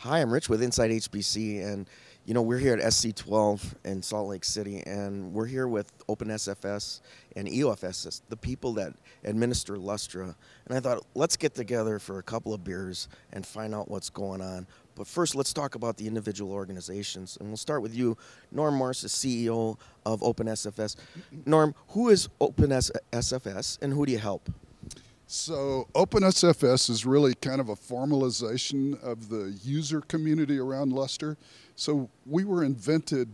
Hi, I'm Rich with insideHPC, and we're here at SC12 in Salt Lake City, and we're here with OpenSFS and EOFS, the people that administer Lustre. And I thought, let's get together for a couple of beers and find out what's going on. But first, let's talk about the individual organizations, and we'll start with you, Norm Morse, the CEO of OpenSFS. Norm, who is OpenSFS, and who do you help? So OpenSFS is really kind of a formalization of the user community around Lustre. So we were invented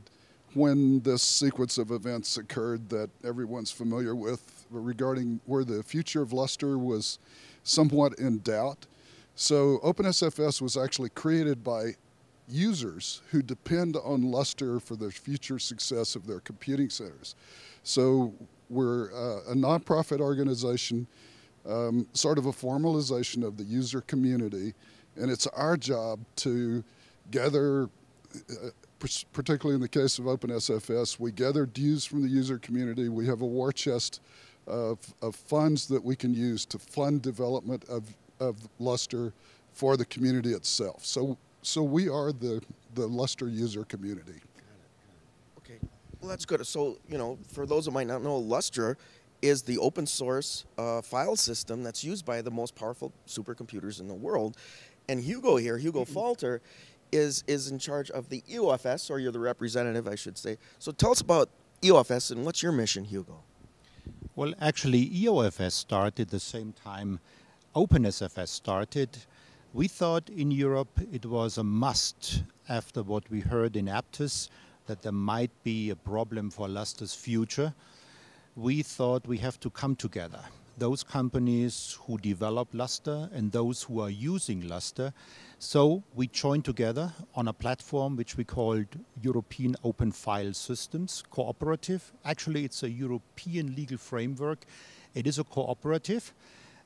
when this sequence of events occurred that everyone's familiar with regarding where the future of Lustre was somewhat in doubt. So OpenSFS was actually created by users who depend on Lustre for the future success of their computing centers. So we're a nonprofit organization, sort of a formalization of the user community, and it's our job to gather, particularly in the case of OpenSFS, we gather dues from the user community. We have a war chest of funds that we can use to fund development of Lustre for the community itself. So we are the Lustre user community. Okay, well that's good. So for those who might not know, Lustre is the open source file system that's used by the most powerful supercomputers in the world. And Hugo here, Hugo Falter, is in charge of the EOFS, or you're the representative, I should say. So tell us about EOFS and what's your mission, Hugo? Well, actually, EOFS started the same time OpenSFS started. We thought in Europe it was a must after what we heard in Aptus that there might be a problem for Lustre's future. We thought we have to come together. Those companies who develop Lustre and those who are using Lustre. So we joined together on a platform which we called European Open File Systems Cooperative. Actually, it's a European legal framework. It is a cooperative.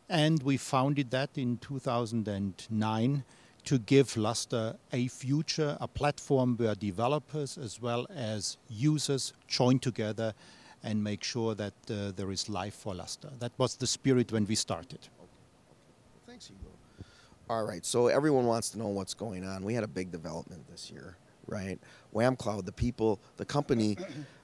And we founded that in 2009 to give Lustre a future, a platform where developers as well as users join together and make sure that there is life for Lustre. That was the spirit when we started. Okay. Well, thanks, Hugo. All right, so everyone wants to know what's going on. We had a big development this year, right? OneCloud, the company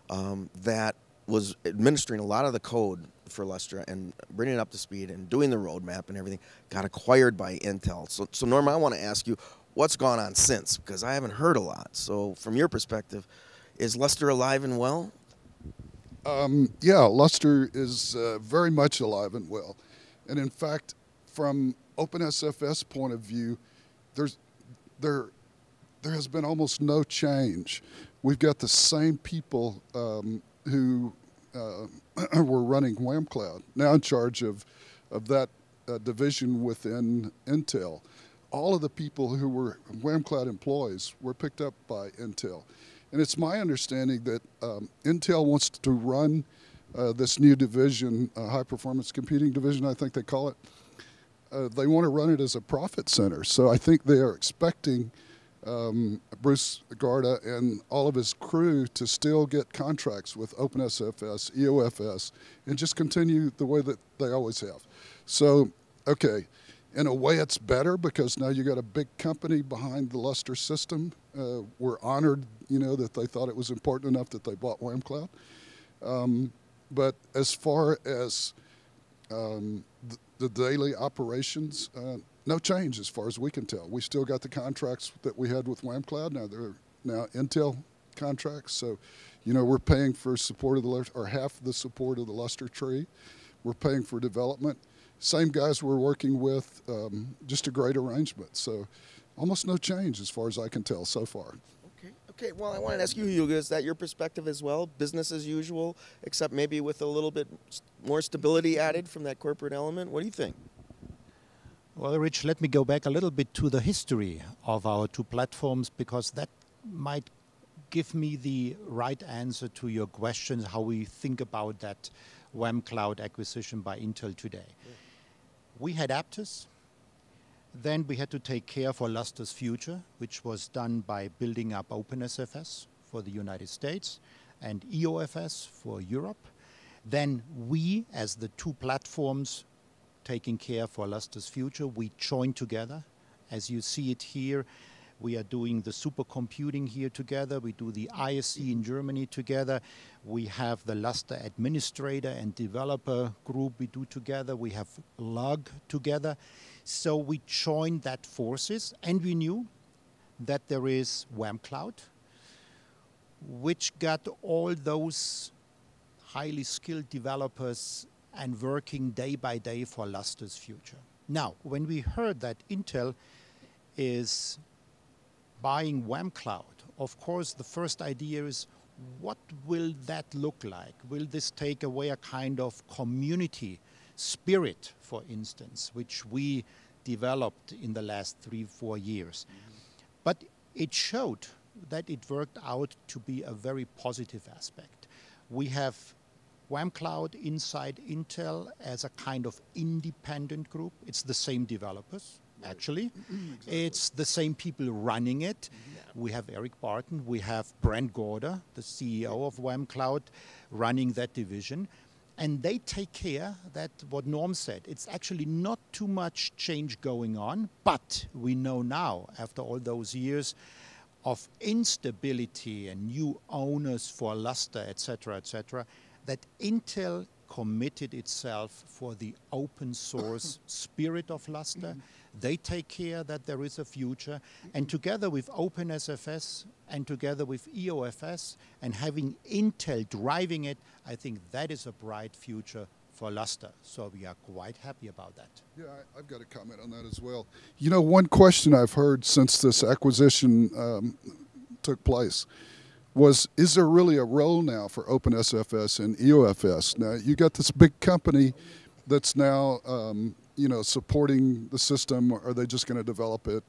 that was administering a lot of the code for Lustre and bringing it up to speed and doing the roadmap and everything, got acquired by Intel. So Norm, I want to ask you, what's gone on since? Because I haven't heard a lot. So from your perspective, is Lustre alive and well? Yeah, Lustre is very much alive and well. And in fact, from OpenSFS point of view, there has been almost no change. We've got the same people who were running OneCloud, now in charge of that division within Intel. All of the people who were OneCloud employees were picked up by Intel. And it's my understanding that Intel wants to run this new division, high-performance computing division, I think they call it. They want to run it as a profit center. So I think they are expecting Bruce Garda and all of his crew to still get contracts with OpenSFS, EOFS, and just continue the way that they always have. So, okay, in a way it's better because now you got a big company behind the Lustre system. We're honored, that they thought it was important enough that they bought OneCloud. But as far as the daily operations, no change as far as we can tell. We still got the contracts that we had with OneCloud. Now they're Intel contracts. So, we're paying for support of the Lustre, or half the support of the Lustre tree. We're paying for development. Same guys we're working with, just a great arrangement. So almost no change as far as I can tell so far. Okay, well, I wanted to ask you, Hugo, is that your perspective as well? Business as usual, except maybe with a little bit more stability added from that corporate element? What do you think? Well, Rich, let me go back a little bit to the history of our two platforms, because that might give me the right answer to your question, how we think about that OneCloud acquisition by Intel today. Yeah. We had Aptus. Then we had to take care for Lustre's future, which was done by building up OpenSFS for the United States and EOFS for Europe. Then we, as the two platforms taking care for Lustre's future, we joined together. As you see it here, We are doing the supercomputing here together. We do the ISC in Germany together. We have the Lustre administrator and developer group we do together. We have log together. So we joined that forces, and we knew that there is OneCloud, which got all those highly skilled developers and working day by day for Lustre's future. Now, when we heard that Intel is buying OneCloud, of course, the first idea is, what will that look like? Will this take away a kind of community spirit, for instance, which we developed in the last 3-4 years? But it showed that it worked out to be a very positive aspect. We have OneCloud inside Intel as a kind of independent group. It's the same developers, actually. Exactly. It's the same people running it. We have Eric Barton, we have Brent Gorder, the CEO of OneCloud, running that division. And they take care that, what Norm said, it's actually not too much change going on, but we know now, after all those years of instability and new owners for Lustre, etc., that Intel committed itself for the open source spirit of Lustre. They take care that there is a future, and together with OpenSFS and together with EOFS and having Intel driving it, I think that is a bright future for Lustre. So we are quite happy about that. Yeah, I've got a comment on that as well. You know, one question I've heard since this acquisition took place was, is there really a role now for OpenSFS and EOFS? Now, you got this big company that's now you know, supporting the system. Are they just going to develop it?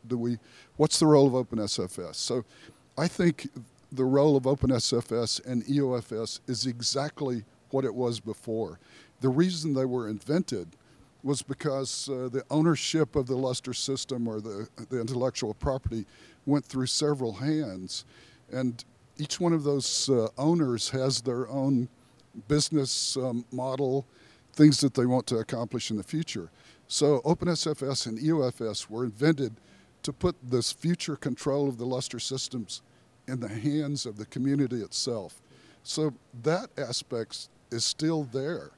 What's the role of OpenSFS? So I think the role of OpenSFS and EOFS is exactly what it was before. The reason they were invented was because the ownership of the Lustre system, or the intellectual property, went through several hands. And each one of those owners has their own business model, things that they want to accomplish in the future. So OpenSFS and EOFS were invented to put this future control of the Lustre systems in the hands of the community itself. So that aspect is still there.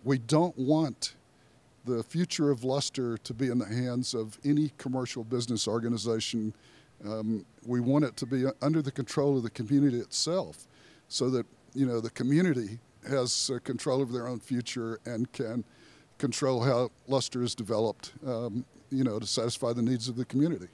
We don't want the future of Lustre to be in the hands of any commercial business organization. We want it to be under the control of the community itself, so that, you know, the community has control of their own future and can control how Lustre is developed, you know, to satisfy the needs of the community.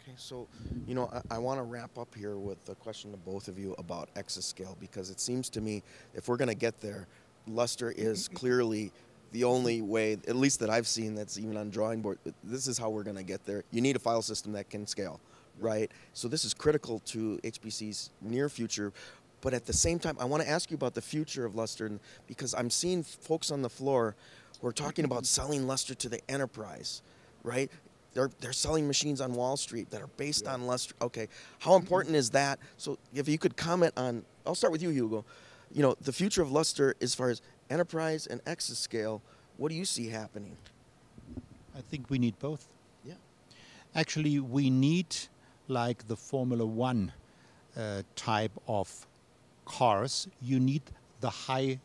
Okay, so, you know, I want to wrap up here with a question to both of you about exascale, because it seems to me if we're going to get there, Lustre is clearly the only way, at least that I've seen, that's even on drawing board. This is how we're going to get there. You need a file system that can scale, right? So this is critical to HPC's near future. But at the same time, I want to ask you about the future of Lustre, because I'm seeing folks on the floor who are talking about selling Lustre to the enterprise, right? They're selling machines on Wall Street that are based on Lustre. Okay, how important is that? So if you could comment on, I'll start with you, Hugo. You know, the future of Lustre as far as enterprise and exascale, what do you see happening? I think we need both. Yeah. Actually, we need, like the Formula One type of cars, you need the high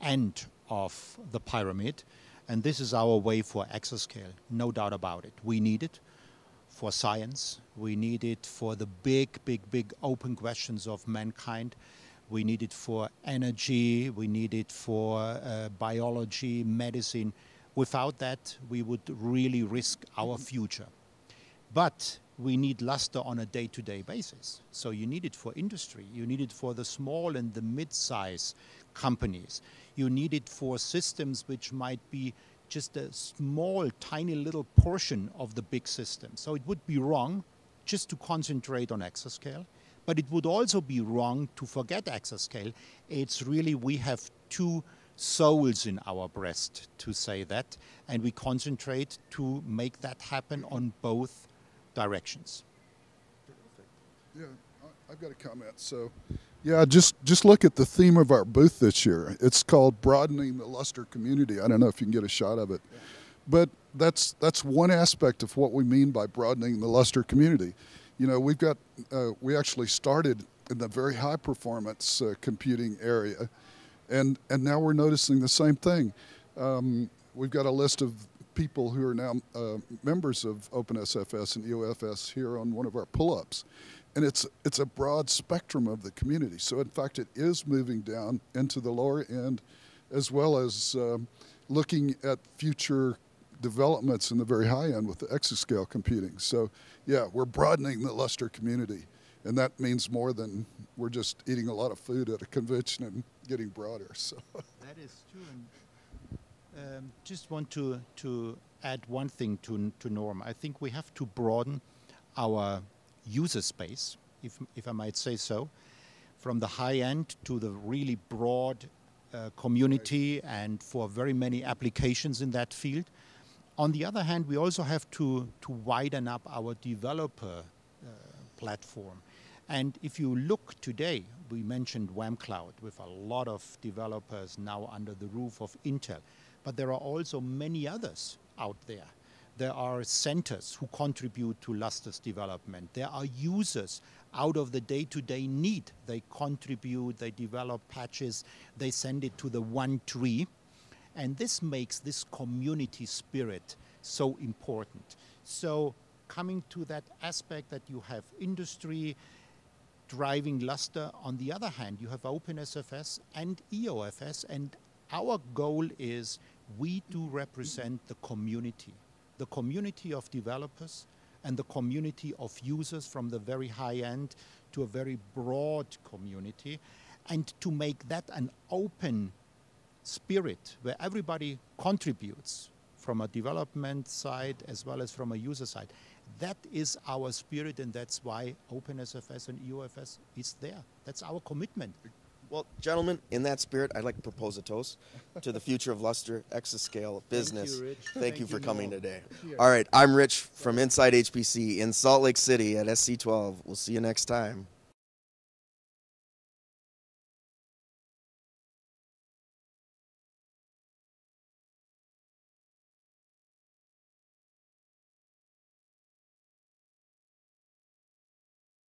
end of the pyramid, and this is our way for exascale, no doubt about it. We need it for science, we need it for the big open questions of mankind, we need it for energy, we need it for biology, medicine. Without that, we would really risk our future. But we need Lustre on a day-to-day basis. So you need it for industry, you need it for the small and the mid-size companies. You need it for systems which might be just a small, tiny little portion of the big system. So it would be wrong just to concentrate on exascale, but it would also be wrong to forget exascale. It's really, we have two souls in our breast, to say that, and we concentrate to make that happen on both directions. Yeah, I've got a comment. So, yeah, just look at the theme of our booth this year. It's called Broadening the Lustre Community. I don't know if you can get a shot of it. But that's one aspect of what we mean by broadening the Lustre community. You know, we actually started in the very high performance computing area, and now we're noticing the same thing. We've got a list of people who are now members of OpenSFS and EOFS here on one of our pull-ups. And it's a broad spectrum of the community. So in fact, it is moving down into the lower end, as well as looking at future developments in the very high end with the exascale computing. So yeah, we're broadening the Lustre community. And that means more than we're just eating a lot of food at a convention and getting broader. So that is true. And just want to add one thing to Norm. I think we have to broaden our user space, if I might say so, from the high end to the really broad community, and for very many applications in that field. On the other hand, we also have to widen up our developer platform. And if you look today, we mentioned OneCloud with a lot of developers now under the roof of Intel, but there are also many others out there. There are centers who contribute to Lustre's development. There are users out of the day-to-day need. They contribute, they develop patches, they send it to the one tree. And this makes this community spirit so important. So coming to that aspect that you have industry driving Lustre, on the other hand, you have OpenSFS and EOFS, and our goal is we do represent the community of developers and the community of users, from the very high end to a very broad community, and to make that an open spirit where everybody contributes from a development side as well as from a user side. That is our spirit, and that's why OpenSFS and EOFS is there. That's our commitment. Well, gentlemen, in that spirit, I'd like to propose a toast to the future of Lustre exascale business. Thank you, Rich. Thank you for coming today. Cheers. All right, I'm Rich from insideHPC in Salt Lake City at SC12. We'll see you next time.